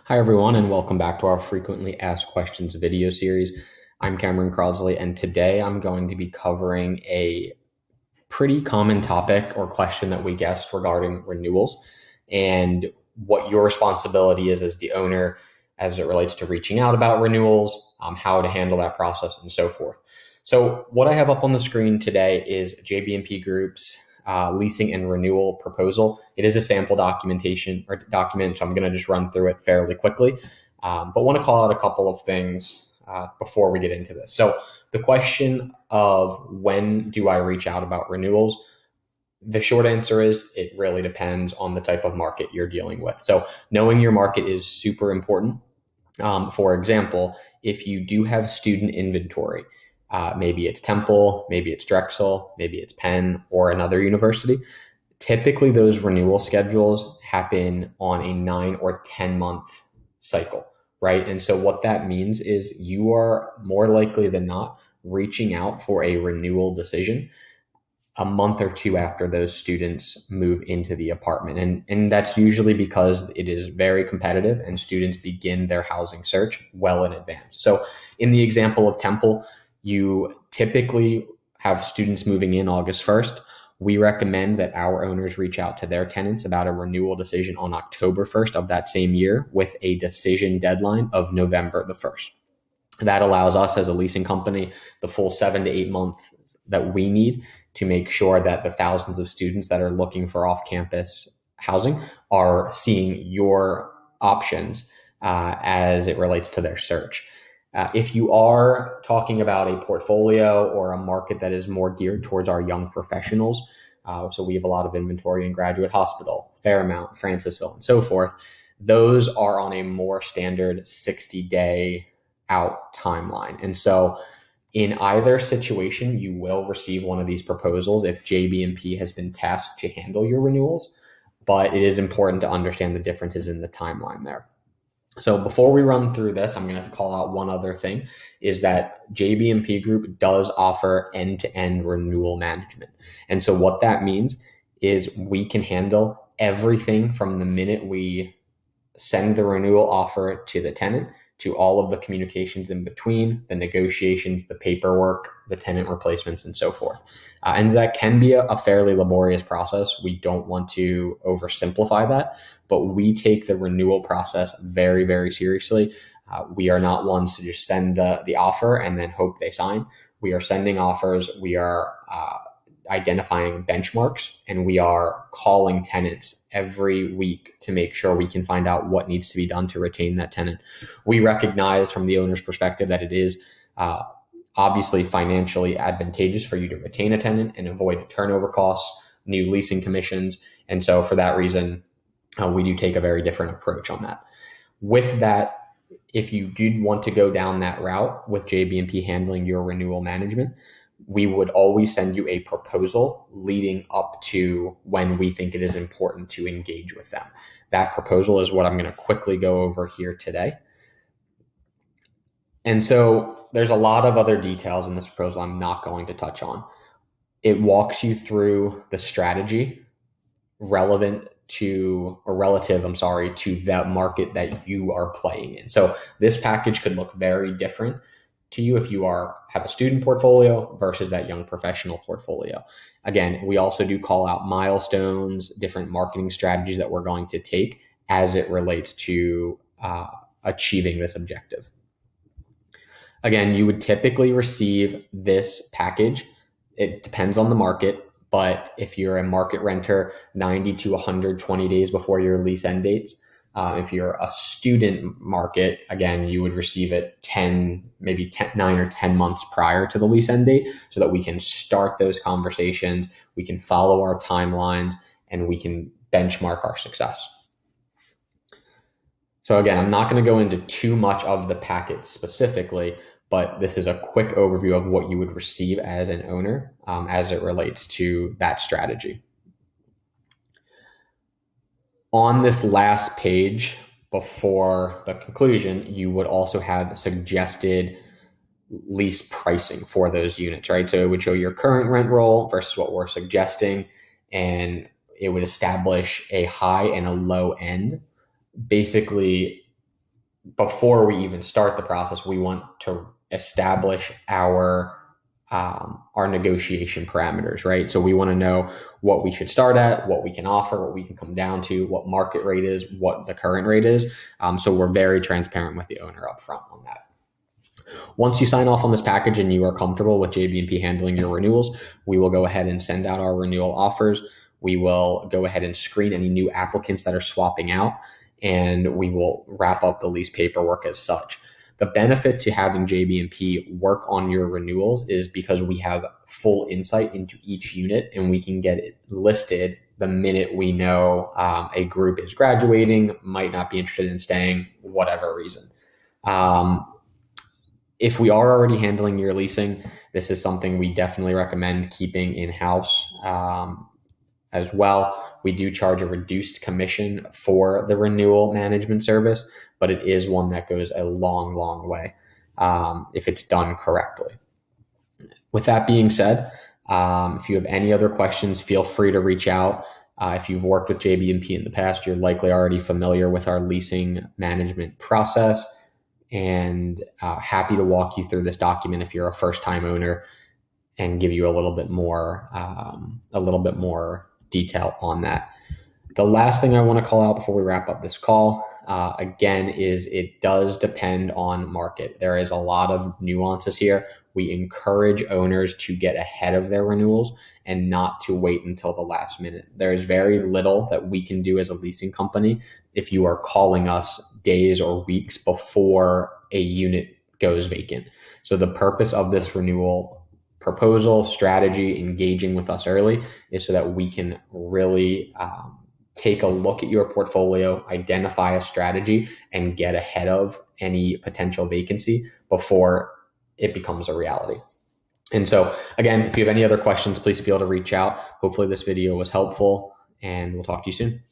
Hi, everyone, and welcome back to our Frequently Asked Questions video series. I'm Cameron Crosley, and today I'm going to be covering a pretty common topic or question that we guessed regarding renewals and what your responsibility is as the owner as it relates to reaching out about renewals, how to handle that process, and so forth. So what I have up on the screen today is JBMP Group's leasing and renewal proposal. It is a sample documentation or document, so I'm going to just run through it fairly quickly, but want to call out a couple of things before we get into this. So the question of when do I reach out about renewals? The short answer is it really depends on the type of market you're dealing with. So knowing your market is super important. For example, if you do have student inventory, maybe it's Temple, maybe it's Drexel, maybe it's Penn or another university. Typically, those renewal schedules happen on a 9 or 10 month cycle, right? And so what that means is you are more likely than not reaching out for a renewal decision a month or two after those students move into the apartment. And that's usually because it is very competitive and students begin their housing search well in advance. So in the example of Temple, you typically have students moving in August 1st. We recommend that our owners reach out to their tenants about a renewal decision on October 1st of that same year with a decision deadline of November the 1st. That allows us as a leasing company the full 7 to 8 months that we need to make sure that the thousands of students that are looking for off-campus housing are seeing your options as it relates to their search. If you are talking about a portfolio or a market that is more geared towards our young professionals, so we have a lot of inventory in Graduate Hospital, Fairmount, Francisville, and so forth, those are on a more standard 60-day out timeline. And so in either situation, you will receive one of these proposals if JBMP has been tasked to handle your renewals, but it is important to understand the differences in the timeline there. So before we run through this, I'm going to call out one other thing, is that JBMP Group does offer end-to-end renewal management. And so what that means is we can handle everything from the minute we send the renewal offer to the tenant to all of the communications in between, the negotiations, the paperwork, the tenant replacements, and so forth. And that can be a fairly laborious process. We don't want to oversimplify that, but we take the renewal process very, very seriously. We are not ones to just send the offer and then hope they sign. We are sending offers. We are identifying benchmarks, and we are calling tenants every week to make sure we can find out what needs to be done to retain that tenant. We recognize from the owner's perspective that it is obviously financially advantageous for you to retain a tenant and avoid turnover costs, new leasing commissions. And so for that reason, we do take a very different approach on that. With that, if you did want to go down that route with JBMP handling your renewal management, we would always send you a proposal leading up to when we think it is important to engage with them. That proposal is what I'm going to quickly go over here today. And so there's a lot of other details in this proposal I'm not going to touch on. It walks you through the strategy relative to that market that you are playing in. So this package could look very different to you if you have a student portfolio versus that young professional portfolio. Again, we also do call out milestones, different marketing strategies that we're going to take as it relates to achieving this objective. Again, you would typically receive this package. It depends on the market, but if you're a market renter, 90 to 120 days before your lease end dates. If you're a student market, again, you would receive it 9 or 10 months prior to the lease end date so that we can start those conversations, we can follow our timelines, and we can benchmark our success. So again, I'm not going to go into too much of the package specifically, but this is a quick overview of what you would receive as an owner as it relates to that strategy. On this last page before the conclusion, you would also have suggested lease pricing for those units, right? So it would show your current rent roll versus what we're suggesting, and it would establish a high and a low end. Basically, before we even start the process, we want to establish our negotiation parameters, right? So we want to know what we should start at, what we can offer, what we can come down to, what market rate is, what the current rate is. So we're very transparent with the owner up front on that. Once you sign off on this package and you are comfortable with JBMP handling your renewals, we will go ahead and send out our renewal offers. We will go ahead and screen any new applicants that are swapping out, and we will wrap up the lease paperwork as such. The benefit to having JBMP work on your renewals is because we have full insight into each unit, and we can get it listed the minute we know a group is graduating, might not be interested in staying, whatever reason. If we are already handling your leasing, this is something we definitely recommend keeping in-house as well. We do charge a reduced commission for the renewal management service, but it is one that goes a long, long way if it's done correctly. With that being said, if you have any other questions, feel free to reach out. If you've worked with JBMP in the past, you're likely already familiar with our leasing management process, and happy to walk you through this document if you're a first-time owner and give you a little bit more detail on that. The last thing I want to call out before we wrap up this call, again, is it does depend on market. There is a lot of nuances here. We encourage owners to get ahead of their renewals and not to wait until the last minute. There is very little that we can do as a leasing company if you are calling us days or weeks before a unit goes vacant. So the purpose of this renewal proposal strategy, engaging with us early, is so that we can really take a look at your portfolio, identify a strategy, and get ahead of any potential vacancy before it becomes a reality. And so again, if you have any other questions, please feel to reach out. Hopefully this video was helpful, and we'll talk to you soon.